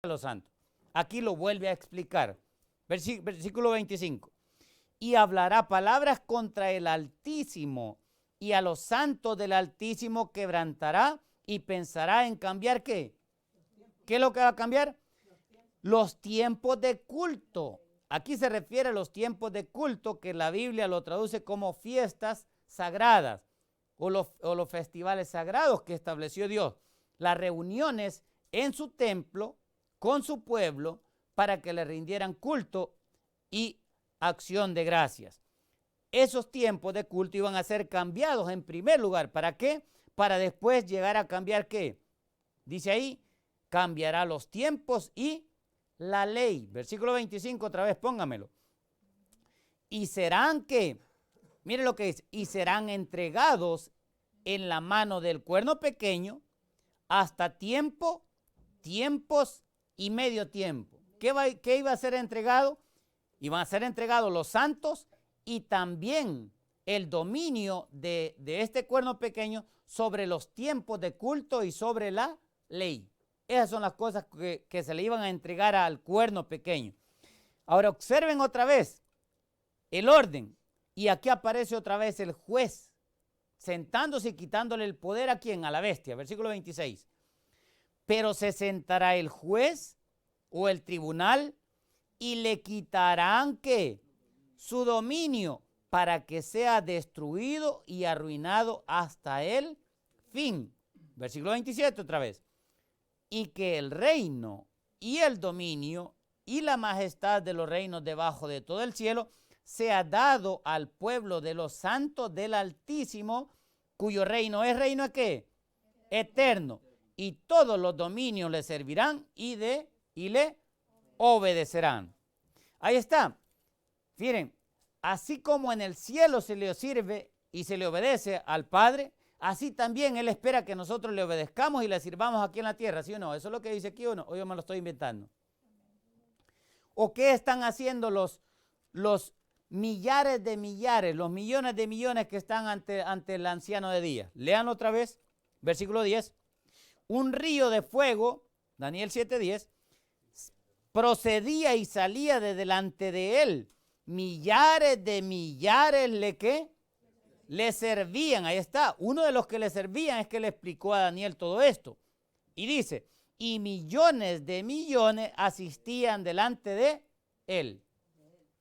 a los santos. Aquí lo vuelve a explicar. Versículo 25. Y hablará palabras contra el Altísimo, y a los santos del Altísimo quebrantará y pensará en cambiar ¿qué? ¿Qué es lo que va a cambiar? Los tiempos de culto. Aquí se refiere a los tiempos de culto que la Biblia lo traduce como fiestas sagradas o los festivales sagrados que estableció Dios. Las reuniones en su templo con su pueblo para que le rindieran culto y acción de gracias. Esos tiempos de culto iban a ser cambiados en primer lugar. ¿Para qué? Para después llegar a cambiar ¿qué? Dice ahí, cambiará los tiempos y la ley. Versículo 25 otra vez, póngamelo. Y serán ¿qué? Mire lo que dice. Y serán entregados en la mano del cuerno pequeño hasta tiempos y medio tiempo. ¿Qué iba a ser entregado? Iban a ser entregados los santos y también el dominio de este cuerno pequeño sobre los tiempos de culto y sobre la ley. Esas son las cosas que se le iban a entregar al cuerno pequeño. Ahora observen otra vez el orden. Y aquí aparece otra vez el juez sentándose y quitándole el poder ¿a quién? A la bestia. Versículo 26. Pero se sentará el juez o el tribunal y le quitarán ¿qué? Su dominio para que sea destruido y arruinado hasta el fin. Versículo 27 otra vez. Y que el reino y el dominio y la majestad de los reinos debajo de todo el cielo sea dado al pueblo de los santos del Altísimo, cuyo reino es reino ¿de qué? Eterno. Y todos los dominios le servirán y le obedecerán. Ahí está. Miren, así como en el cielo se le sirve y se le obedece al Padre, así también Él espera que nosotros le obedezcamos y le sirvamos aquí en la tierra, ¿sí o no? ¿Eso es lo que dice aquí o no? ¿O yo me lo estoy inventando? ¿O qué están haciendo los millares de millares, los millones de millones que están ante el anciano de día? Léanlo otra vez, versículo 10. Un río de fuego, Daniel 7:10, procedía y salía de delante de él. Millares de millares le servían. Ahí está. Uno de los que le servían es que le explicó a Daniel todo esto. Y dice, y millones de millones asistían delante de él.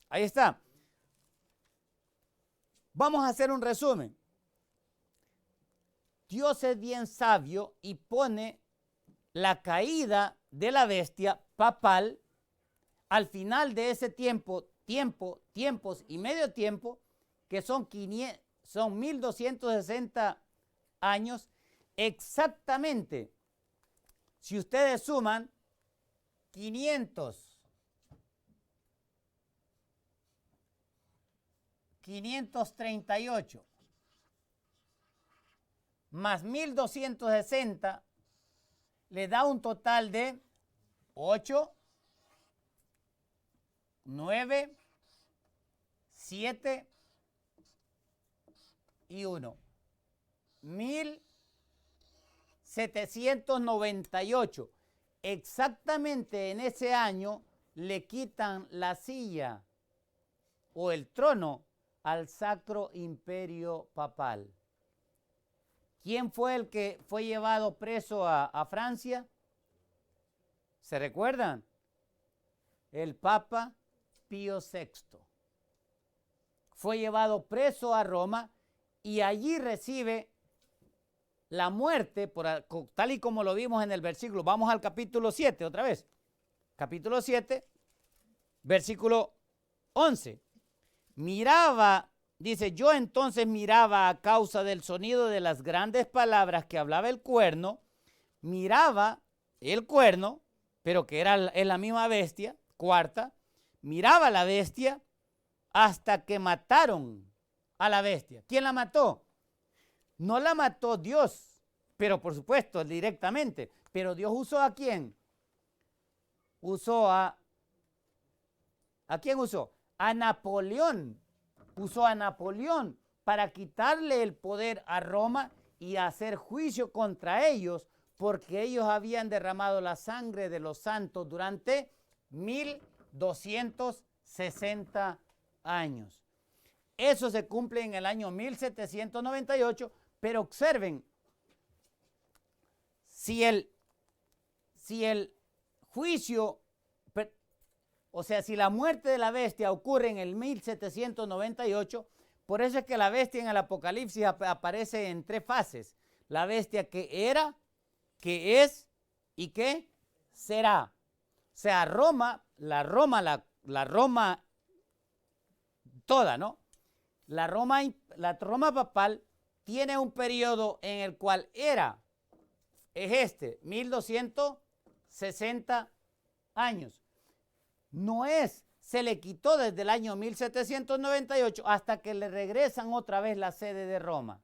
Ahí está. Vamos a hacer un resumen. Dios es bien sabio y pone la caída de la bestia papal al final de ese tiempos y medio tiempo, que son 1260 años, exactamente. Si ustedes suman 538 más 1260 le da un total de 8, 9, 7 y 1. 1798. Exactamente en ese año le quitan la silla o el trono al Sacro Imperio Papal. ¿Quién fue el que fue llevado preso a Francia? ¿Se recuerdan? El Papa Pío VI. Fue llevado preso a Roma y allí recibe la muerte, tal y como lo vimos en el versículo. Vamos al capítulo 7 otra vez. Capítulo 7, versículo 11. Miraba, dice, yo entonces miraba a causa del sonido de las grandes palabras que hablaba el cuerno, miraba el cuerno, pero que es la misma bestia, cuarta, miraba la bestia hasta que mataron a la bestia. ¿Quién la mató? No la mató Dios, pero por supuesto directamente. Pero Dios usó ¿a quién? ¿A quién usó? A Napoleón. Usó a Napoleón para quitarle el poder a Roma y hacer juicio contra ellos porque ellos habían derramado la sangre de los santos durante 1260 años. Eso se cumple en el año 1798, pero observen, si el juicio, o sea, si la muerte de la bestia ocurre en el 1798, por eso es que la bestia en el Apocalipsis aparece en 3 fases. La bestia que era, que es y que será. O sea, Roma toda, ¿no? La Roma papal tiene un periodo en el cual es 1260 años. Se le quitó desde el año 1798 hasta que le regresan otra vez la sede de Roma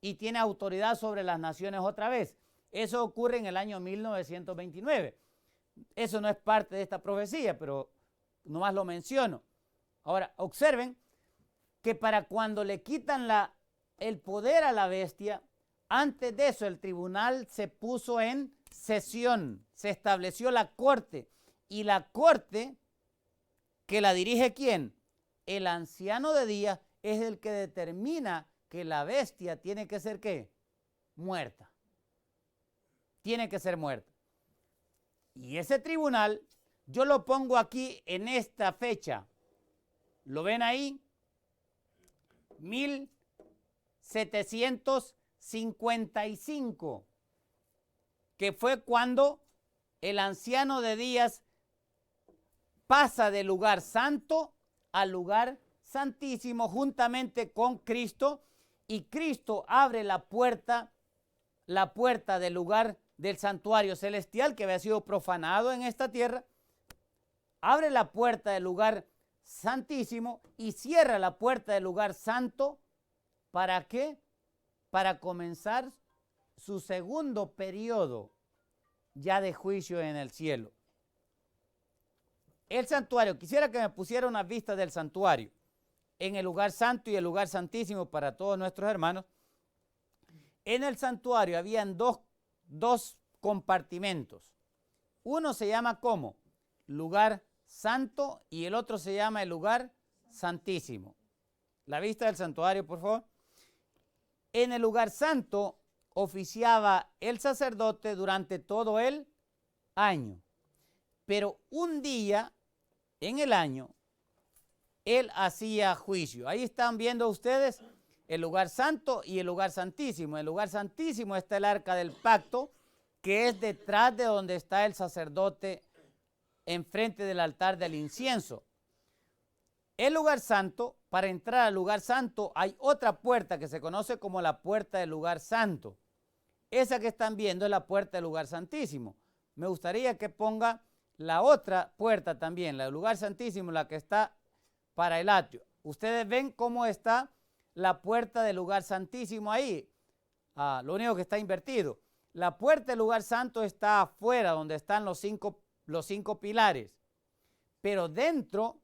y tiene autoridad sobre las naciones otra vez. Eso ocurre en el año 1929. Eso no es parte de esta profecía, pero nomás lo menciono. Ahora, observen que para cuando le quitan el poder a la bestia, antes de eso el tribunal se puso en sesión, se estableció la corte, y la corte que la dirige ¿quién? El anciano de días es el que determina que la bestia tiene que ser ¿qué? Muerta. Tiene que ser muerta. Y ese tribunal, yo lo pongo aquí en esta fecha. ¿Lo ven ahí? 1755, que fue cuando el anciano de días pasa del lugar santo al lugar santísimo juntamente con Cristo, y Cristo abre la puerta del lugar del santuario celestial que había sido profanado en esta tierra, abre la puerta del lugar santísimo y cierra la puerta del lugar santo. ¿Para qué? Para comenzar su segundo periodo ya de juicio en el cielo. El santuario, quisiera que me pusiera una vista del santuario en el lugar santo y el lugar santísimo para todos nuestros hermanos. En el santuario habían dos compartimentos. Uno se llama ¿cómo? Lugar santo, y el otro se llama el lugar santísimo. La vista del santuario, por favor. En el lugar santo oficiaba el sacerdote durante todo el año, pero un día en el año él hacía juicio. Ahí están viendo ustedes el lugar santo y el lugar santísimo. En el lugar santísimo está el arca del pacto, que es detrás de donde está el sacerdote enfrente del altar del incienso. El lugar santo, para entrar al lugar santo hay otra puerta que se conoce como la puerta del lugar santo. Esa que están viendo es la puerta del lugar santísimo. Me gustaría que ponga la otra puerta también, la del lugar santísimo, la que está para el atrio. Ustedes ven cómo está la puerta del lugar santísimo ahí. Lo único que está invertido. La puerta del lugar santo está afuera, donde están los cinco pilares. Pero dentro,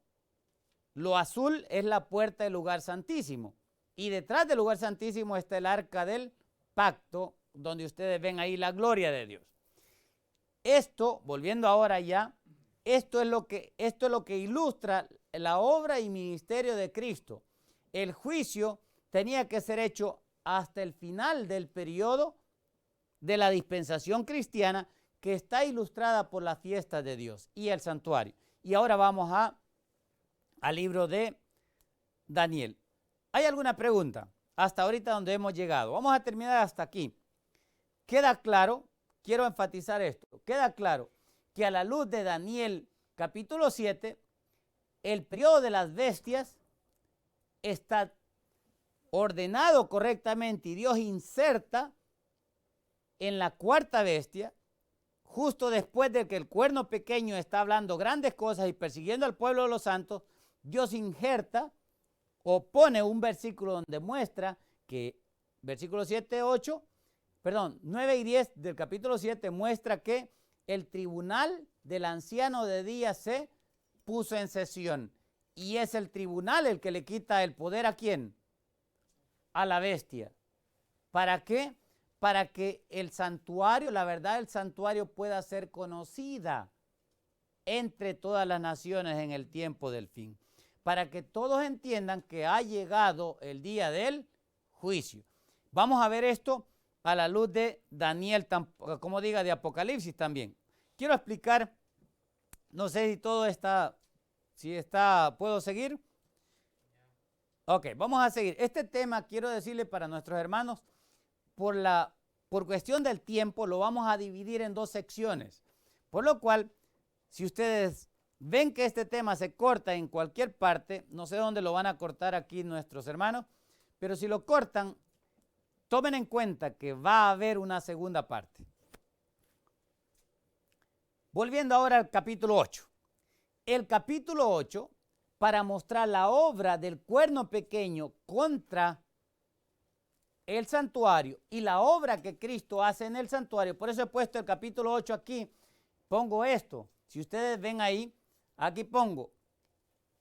lo azul es la puerta del lugar santísimo. Y detrás del lugar santísimo está el arca del pacto, donde ustedes ven ahí la gloria de Dios. Esto, volviendo ahora ya, esto es lo que ilustra la obra y ministerio de Cristo. El juicio tenía que ser hecho hasta el final del periodo de la dispensación cristiana, que está ilustrada por la fiesta de Dios y el santuario. Y ahora vamos al libro de Daniel. ¿Hay alguna pregunta hasta ahorita donde hemos llegado? Vamos a terminar hasta aquí. Queda claro, quiero enfatizar esto, queda claro que a la luz de Daniel capítulo 7, el periodo de las bestias está ordenado correctamente y Dios inserta en la cuarta bestia, justo después de que el cuerno pequeño está hablando grandes cosas y persiguiendo al pueblo de los santos. Dios injerta o pone un versículo donde muestra que, versículo 9 y 10 del capítulo 7 muestra que el tribunal del anciano de días se puso en sesión. Y es el tribunal el que le quita el poder ¿a quién? A la bestia. ¿Para qué? para que el santuario, la verdad del santuario pueda ser conocida entre todas las naciones en el tiempo del fin, para que todos entiendan que ha llegado el día del juicio. Vamos a ver esto a la luz de Daniel, como diga, de Apocalipsis también. Quiero explicar, no sé si todo está, ¿puedo seguir? Ok, vamos a seguir. Este tema quiero decirle para nuestros hermanos, por cuestión del tiempo lo vamos a dividir en dos secciones, por lo cual, si ustedes ven que este tema se corta en cualquier parte, no sé dónde lo van a cortar aquí nuestros hermanos, pero si lo cortan, tomen en cuenta que va a haber una segunda parte. Volviendo ahora al capítulo 8. El capítulo 8, para mostrar la obra del cuerno pequeño contra el santuario y la obra que Cristo hace en el santuario, por eso he puesto el capítulo 8 aquí, pongo esto. Si ustedes ven ahí, aquí pongo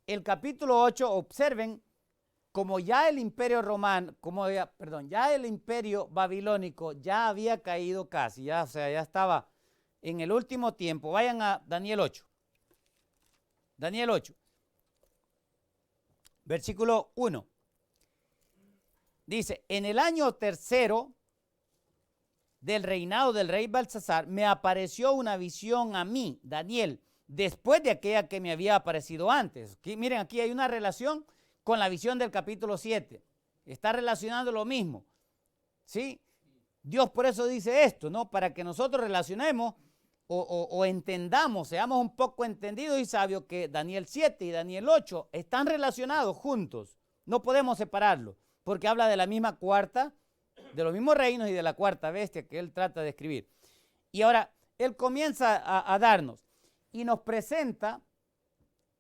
el capítulo 8, observen como ya el imperio romano, ya el imperio babilónico ya había caído casi, ya estaba en el último tiempo. Vayan a Daniel 8. Daniel 8, versículo 1. Dice, en el año tercero del reinado del rey Belsasar, me apareció una visión a mí, Daniel, después de aquella que me había aparecido antes. Aquí, miren, aquí hay una relación con la visión del capítulo 7. Está relacionando lo mismo. ¿Sí? Dios por eso dice esto, ¿no? Para que nosotros relacionemos o entendamos, seamos un poco entendidos y sabios que Daniel 7 y Daniel 8 están relacionados juntos. No podemos separarlos, porque habla de la misma cuarta, de los mismos reinos y de la cuarta bestia que él trata de escribir. Y ahora, él comienza a darnos y nos presenta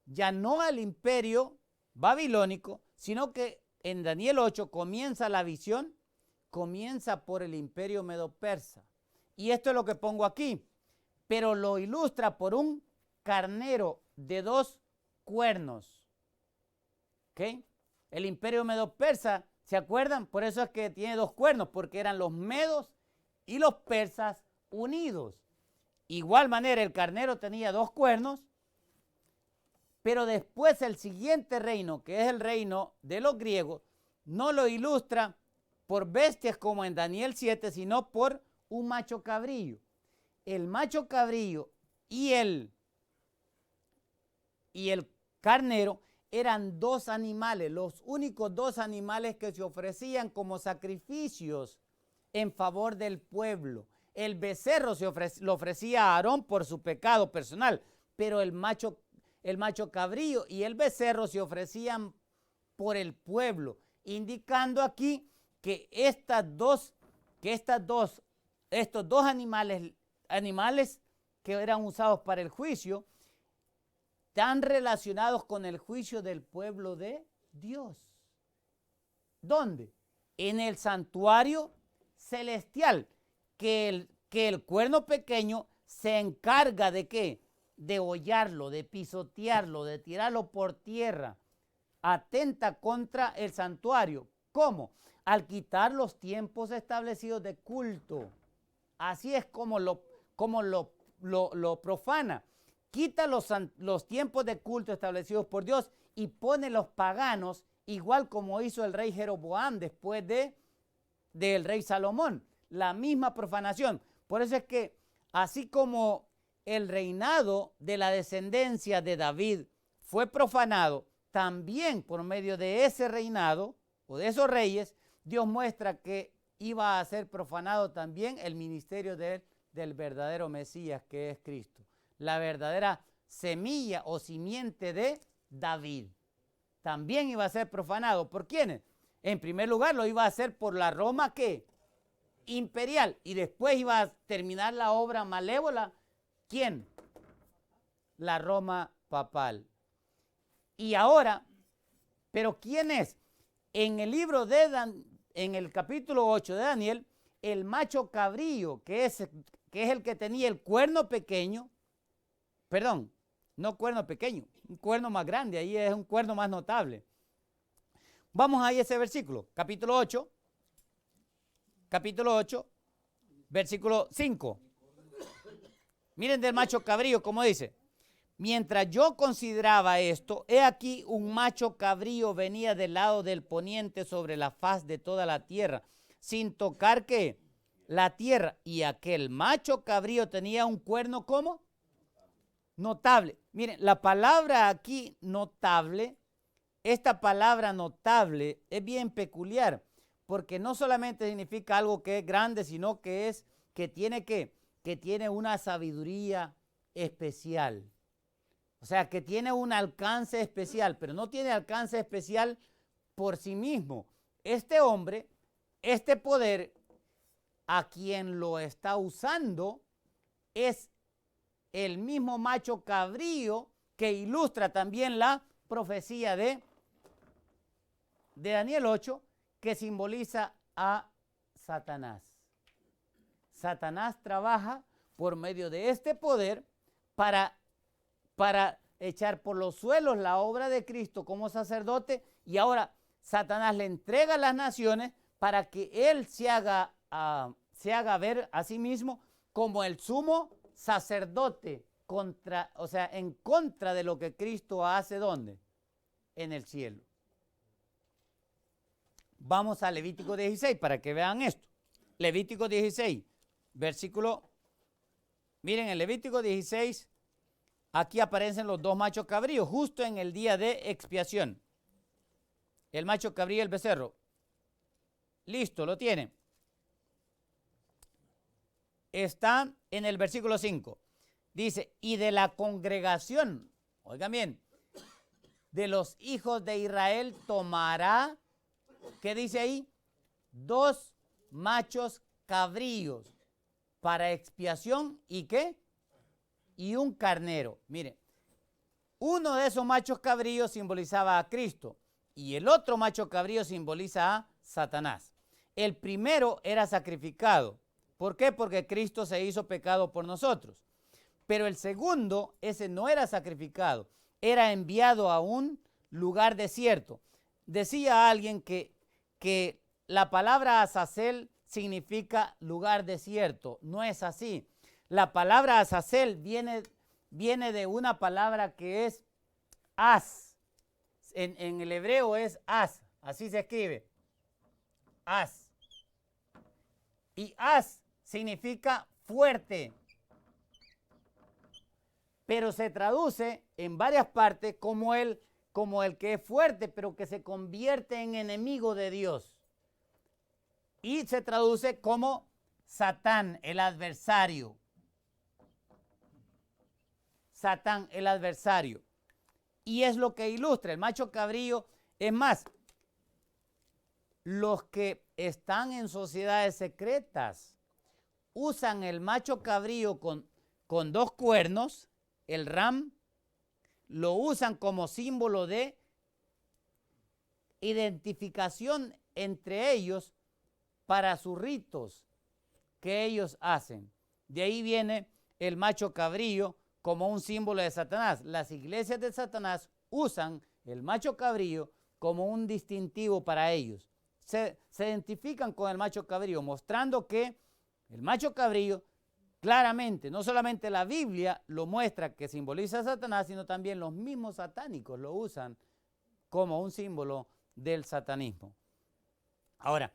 ya no al imperio babilónico, sino que en Daniel 8 comienza la visión, comienza por el imperio medo-persa. Y esto es lo que pongo aquí, pero lo ilustra por un carnero de 2 cuernos. ¿Ok? El imperio medo-persa, ¿se acuerdan? Por eso es que tiene 2 cuernos, porque eran los medos y los persas unidos. Igual manera, el carnero tenía 2 cuernos, pero después el siguiente reino, que es el reino de los griegos, no lo ilustra por bestias como en Daniel 7, sino por un macho cabrillo. El macho cabrillo y el carnero eran 2 animales, los únicos 2 animales que se ofrecían como sacrificios en favor del pueblo. El becerro lo ofrecía a Aarón por su pecado personal, pero el macho cabrillo y el becerro se ofrecían por el pueblo, indicando aquí que estos dos animales que eran usados para el juicio, están relacionados con el juicio del pueblo de Dios. ¿Dónde? En el santuario celestial, que el cuerno pequeño se encarga de ¿qué? De hollarlo, de pisotearlo, de tirarlo por tierra. Atenta contra el santuario. ¿Cómo? Al quitar los tiempos establecidos de culto. Así es como lo profana. Quita los tiempos de culto establecidos por Dios y pone los paganos, igual como hizo el rey Jeroboam después del rey Salomón. La misma profanación. Por eso es que así como el reinado de la descendencia de David fue profanado, también por medio de ese reinado o de esos reyes, Dios muestra que iba a ser profanado también el ministerio del verdadero Mesías, que es Cristo. La verdadera semilla o simiente de David. También iba a ser profanado. ¿Por quiénes? En primer lugar, lo iba a hacer por la Roma, ¿qué? Imperial. Y después iba a terminar la obra malévola. ¿Quién? La Roma papal. Y ahora, ¿pero quién es? En el libro en el capítulo 8 de Daniel, el macho cabrío, que es el que tenía el cuerno pequeño, perdón, no cuerno pequeño, un cuerno más grande, ahí es un cuerno más notable. Vamos ahí a ese versículo, capítulo 8, Versículo 5. Miren del macho cabrío, como dice. Mientras yo consideraba esto, he aquí un macho cabrío venía del lado del poniente sobre la faz de toda la tierra, sin tocar ¿qué? La tierra. Y aquel macho cabrío tenía un cuerno, ¿cómo? Notable. Miren, la palabra aquí, notable, esta palabra notable es bien peculiar, porque no solamente significa algo que es grande, sino que es que tiene que tiene una sabiduría especial. O sea, que tiene un alcance especial, pero no tiene alcance especial por sí mismo. Este hombre, este poder, a quien lo está usando, es el mismo macho cabrío que ilustra también la profecía de Daniel 8, que simboliza a Satanás. Satanás trabaja por medio de este poder para echar por los suelos la obra de Cristo como sacerdote, y ahora Satanás le entrega a las naciones para que él se haga ver a sí mismo como el sumo sacerdote en contra de lo que Cristo hace. ¿Dónde? En el cielo. Vamos a Levítico 16 para que vean esto. Levítico 16, versículo. Miren, en Levítico 16, aquí aparecen los dos machos cabríos, justo en el día de expiación. El macho cabrío y el becerro. Listo, lo tienen. Está en el versículo 5. Dice, y de la congregación, oigan bien, de los hijos de Israel tomará, ¿qué dice ahí? 2 machos cabríos para expiación, ¿y qué? Y un carnero. Mire, uno de esos machos cabríos simbolizaba a Cristo y el otro macho cabrío simboliza a Satanás. El primero era sacrificado. ¿Por qué? Porque Cristo se hizo pecado por nosotros. Pero el segundo, ese no era sacrificado, era enviado a un lugar desierto. Decía alguien que la palabra Azazel significa lugar desierto. No es así. La palabra Azazel viene de una palabra que es az. En el hebreo es az, así se escribe. Az. Y az significa fuerte, pero se traduce en varias partes como el que es fuerte, pero que se convierte en enemigo de Dios. Y se traduce como Satán, el adversario. Satán, el adversario. Y es lo que ilustra el macho cabrío. Es más, los que están en sociedades secretas usan el macho cabrío con 2 cuernos, el ram, lo usan como símbolo de identificación entre ellos para sus ritos que ellos hacen. De ahí viene el macho cabrío como un símbolo de Satanás. Las iglesias de Satanás usan el macho cabrío como un distintivo para ellos. Se identifican con el macho cabrío, mostrando que el macho cabrío claramente, no solamente la Biblia lo muestra que simboliza a Satanás, sino también los mismos satánicos lo usan como un símbolo del satanismo. Ahora,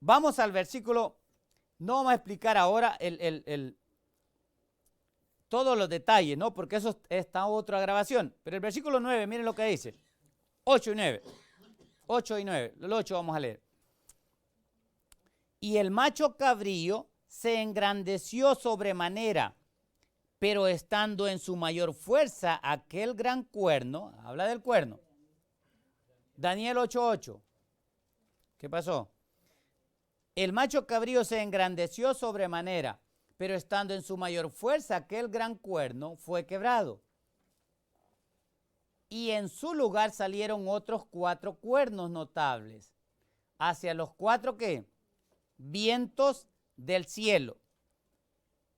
vamos al versículo, no vamos a explicar ahora todos los detalles, ¿no? Porque eso está en otra grabación. Pero el versículo 9, miren lo que dice. 8 y 9. 8 y 9. El 8 vamos a leer. Y el macho cabrío se engrandeció sobremanera, pero estando en su mayor fuerza aquel gran cuerno, habla del cuerno. Daniel 8:8. ¿Qué pasó? El macho cabrío se engrandeció sobremanera, pero estando en su mayor fuerza aquel gran cuerno fue quebrado. Y en su lugar salieron otros 4 cuernos notables, hacia los 4 ¿qué? Vientos del cielo.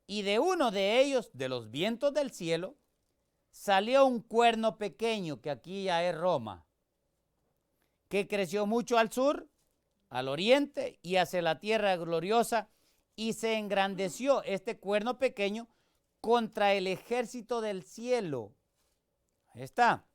Y de uno de ellos, de los vientos del cielo, salió un cuerno pequeño, que aquí ya es Roma, que creció mucho al sur, al oriente y hacia la tierra gloriosa, y se engrandeció este cuerno pequeño contra el ejército del cielo. Ahí está.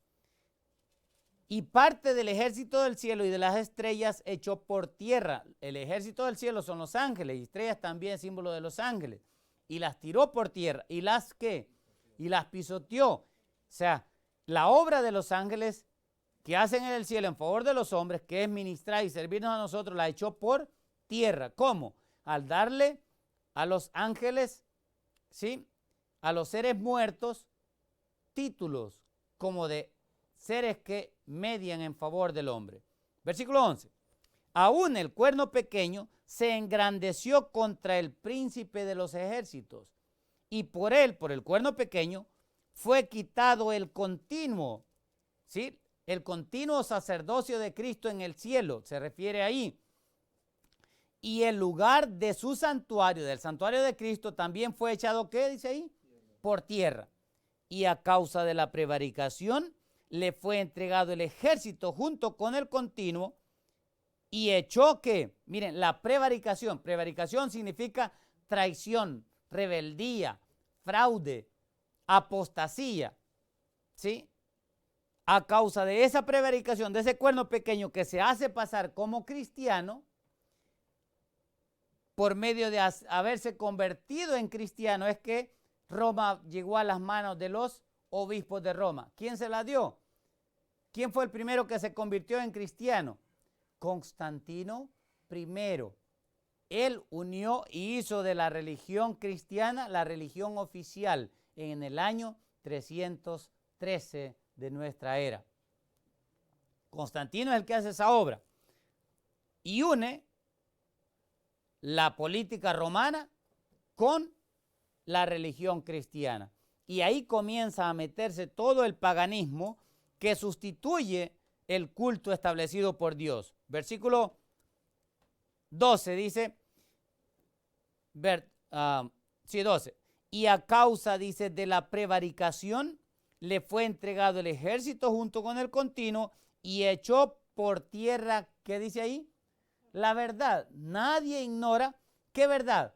Y parte del ejército del cielo y de las estrellas echó por tierra. El ejército del cielo son los ángeles, y estrellas también símbolo de los ángeles. Y las tiró por tierra. ¿Y las qué? Y las pisoteó. O sea, la obra de los ángeles que hacen en el cielo en favor de los hombres, que es ministrar y servirnos a nosotros, la echó por tierra. ¿Cómo? Al darle a los ángeles, ¿sí?, a los seres muertos, títulos como de seres que median en favor del hombre. Versículo 11. Aún el cuerno pequeño se engrandeció contra el príncipe de los ejércitos, y por él, por el cuerno pequeño, fue quitado el continuo, ¿sí?, el continuo sacerdocio de Cristo en el cielo, se refiere ahí. Y el lugar de su santuario, del santuario de Cristo, también fue echado, ¿qué dice ahí? Por tierra. Y a causa de la prevaricación, le fue entregado el ejército junto con el continuo, y echó que, miren, la prevaricación significa traición, rebeldía, fraude, apostasía, ¿sí? A causa de esa prevaricación, de ese cuerno pequeño que se hace pasar como cristiano, por medio de haberse convertido en cristiano, es que Roma llegó a las manos de los obispos de Roma. ¿Quién se la dio? ¿Quién fue el primero que se convirtió en cristiano? Constantino I. Él unió y hizo de la religión cristiana la religión oficial en el año 313 de nuestra era. Constantino es el que hace esa obra y une la política romana con la religión cristiana. Y ahí comienza a meterse todo el paganismo que sustituye el culto establecido por Dios. Versículo 12 dice, 12. Y a causa, dice, de la prevaricación, le fue entregado el ejército junto con el continuo y echó por tierra, ¿qué dice ahí? La verdad. Nadie ignora qué verdad.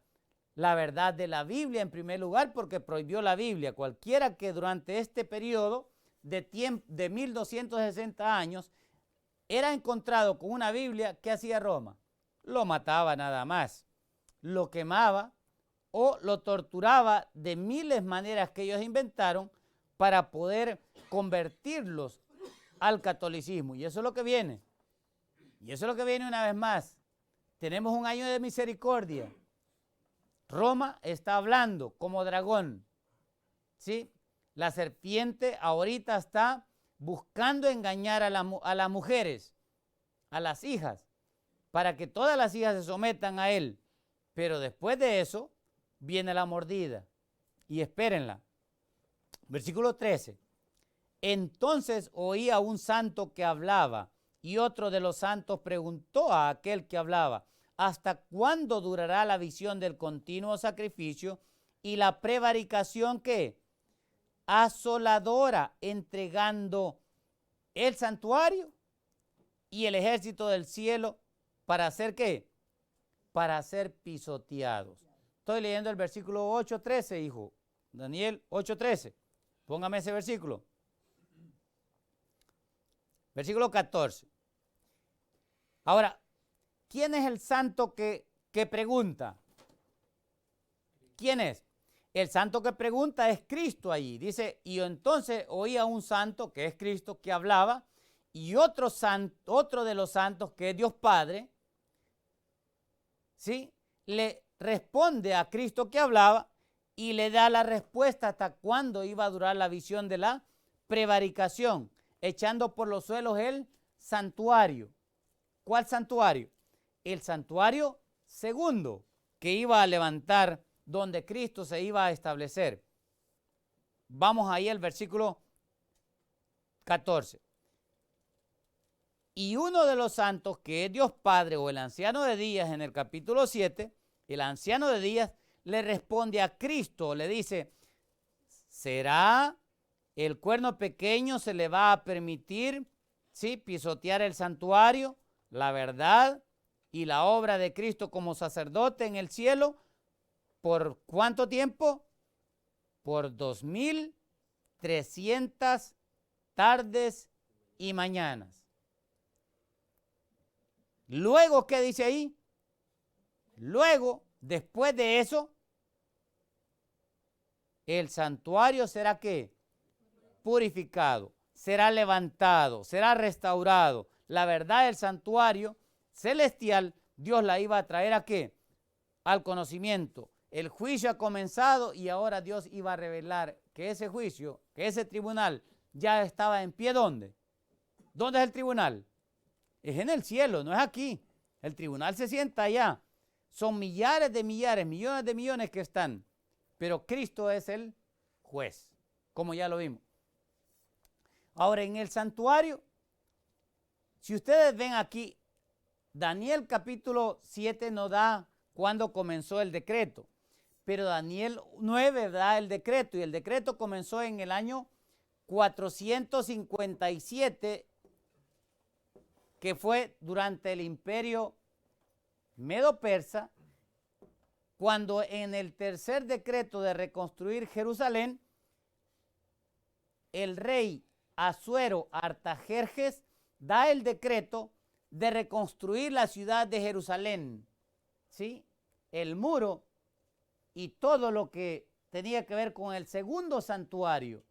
La verdad de la Biblia en primer lugar, porque prohibió la Biblia. Cualquiera que durante este periodo de 1260 años era encontrado con una Biblia, ¿qué hacía Roma? Lo mataba nada más, lo quemaba o lo torturaba de miles maneras que ellos inventaron para poder convertirlos al catolicismo. Y eso es lo que viene. Y eso es lo que viene una vez más. Tenemos un año de misericordia. Roma está hablando como dragón, ¿sí? La serpiente ahorita está buscando engañar a las mujeres, a las hijas, para que todas las hijas se sometan a él. Pero después de eso viene la mordida. Y espérenla. Versículo 13. Entonces oí a un santo que hablaba, y otro de los santos preguntó a aquel que hablaba, ¿hasta cuándo durará la visión del continuo sacrificio y la prevaricación que asoladora, entregando el santuario y el ejército del cielo para hacer qué? Para ser pisoteados? Estoy leyendo el versículo 8:13, hijo. Daniel 8:13. Póngame ese versículo. Versículo 14. Ahora, ¿quién es el santo que pregunta? ¿Quién es? El santo que pregunta es Cristo allí. Dice, y entonces oía un santo, que es Cristo, que hablaba, y otro de los santos, que es Dios Padre, ¿sí?, le responde a Cristo que hablaba y le da la respuesta hasta cuándo iba a durar la visión de la prevaricación, echando por los suelos el santuario. ¿Cuál santuario? El santuario segundo que iba a levantar, donde Cristo se iba a establecer. Vamos ahí al versículo 14. Y uno de los santos, que es Dios Padre o el anciano de días, en el capítulo 7, el anciano de días le responde a Cristo, le dice, ¿será el cuerno pequeño, se le va a permitir, sí, pisotear el santuario, la verdad y la obra de Cristo como sacerdote en el cielo? ¿Por cuánto tiempo? Por 2300 tardes y mañanas. Luego, ¿qué dice ahí? Luego, después de eso, el santuario será ¿qué? Purificado, será levantado, será restaurado. La verdad del santuario celestial, Dios la iba a traer ¿a qué? Al conocimiento. El juicio ha comenzado y ahora Dios iba a revelar que ese juicio, que ese tribunal ya estaba en pie. ¿Dónde? ¿Dónde es el tribunal? Es en el cielo, no es aquí. El tribunal se sienta allá. Son millares de millares, millones de millones que están. Pero Cristo es el juez, como ya lo vimos. Ahora, en el santuario, si ustedes ven aquí, Daniel capítulo 7 nos da cuándo comenzó el decreto. Pero Daniel 9 da el decreto, y el decreto comenzó en el año 457, que fue durante el imperio medo-persa, cuando en el tercer decreto de reconstruir Jerusalén, el rey Asuero Artajerjes da el decreto de reconstruir la ciudad de Jerusalén, ¿sí? El muro y todo lo que tenía que ver con el segundo santuario.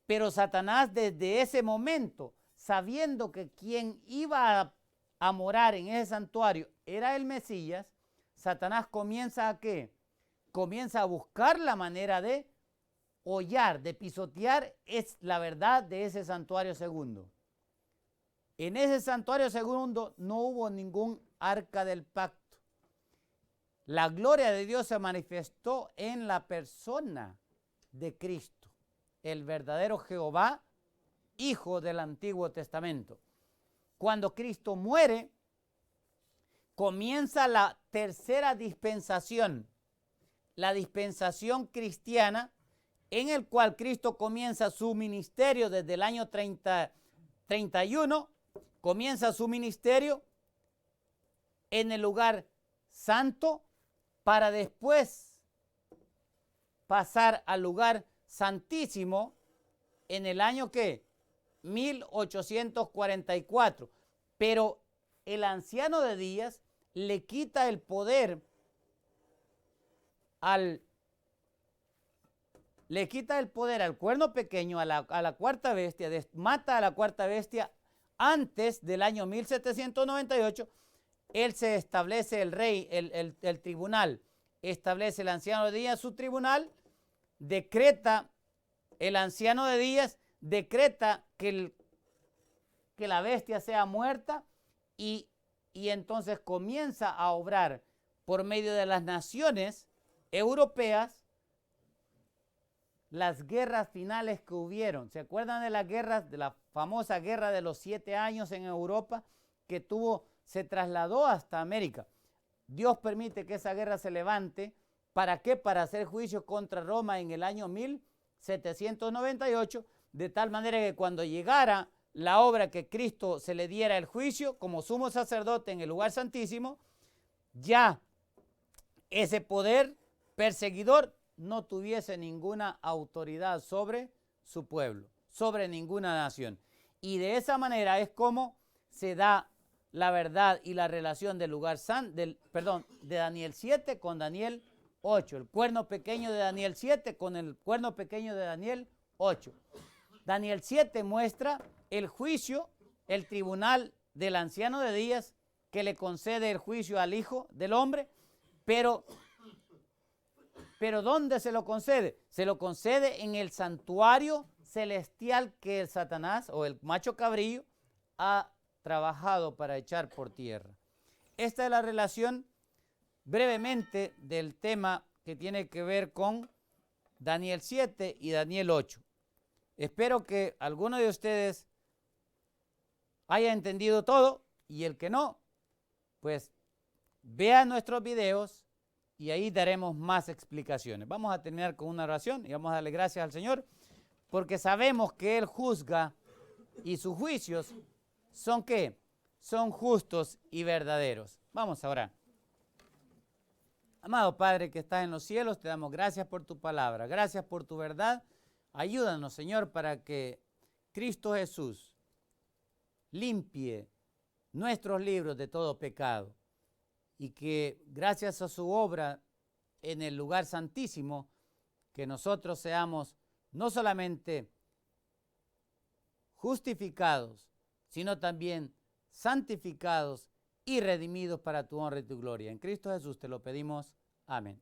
Pero Satanás desde ese momento, sabiendo que quien iba a morar en ese santuario era el Mesías, Satanás comienza ¿a qué? Comienza a buscar la manera de hollar, de pisotear es la verdad de ese santuario segundo. En ese santuario segundo no hubo ningún arca del pacto. La gloria de Dios se manifestó en la persona de Cristo, el verdadero Jehová, hijo del Antiguo Testamento. Cuando Cristo muere, comienza la tercera dispensación, la dispensación cristiana, en el cual Cristo comienza su ministerio desde el año 31, comienza su ministerio en el lugar santo para después pasar al lugar santísimo en el año ¿qué? 1844. Pero el anciano de días le quita el poder al cuerno pequeño, a la cuarta bestia, mata a la cuarta bestia antes del año 1798. Él se establece el rey, el tribunal, establece el anciano de días su tribunal, decreta el anciano de días, decreta que la bestia sea muerta y entonces comienza a obrar por medio de las naciones europeas las guerras finales que hubieron. ¿Se acuerdan de las guerras, de la famosa guerra de los 7 años en Europa que se trasladó hasta América? Dios permite que esa guerra se levante. ¿Para qué? Para hacer juicio contra Roma en el año 1798, de tal manera que cuando llegara la obra que Cristo se le diera el juicio como sumo sacerdote en el lugar santísimo, ya ese poder perseguidor no tuviese ninguna autoridad sobre su pueblo, sobre ninguna nación. Y de esa manera es como se da la verdad y la relación del lugar de Daniel 7 con Daniel 8, el cuerno pequeño de Daniel 7 con el cuerno pequeño de Daniel 8. Daniel 7 muestra el juicio, el tribunal del anciano de días que le concede el juicio al Hijo del Hombre, pero ¿dónde se lo concede? Se lo concede en el santuario celestial que el Satanás o el macho cabrillo ha trabajado para echar por tierra. Esta es la relación brevemente del tema que tiene que ver con Daniel 7 y Daniel 8. Espero que alguno de ustedes haya entendido todo, y el que no, pues vea nuestros videos y ahí daremos más explicaciones. Vamos a terminar con una oración y vamos a darle gracias al Señor, porque sabemos que Él juzga y sus juicios son ¿qué? Son justos y verdaderos. Vamos a orar. Amado Padre que estás en los cielos, te damos gracias por tu palabra, gracias por tu verdad. Ayúdanos, Señor, para que Cristo Jesús limpie nuestros libros de todo pecado y que gracias a su obra en el lugar santísimo, que nosotros seamos no solamente justificados, sino también santificados y redimidos para tu honra y tu gloria. En Cristo Jesús te lo pedimos. Amén.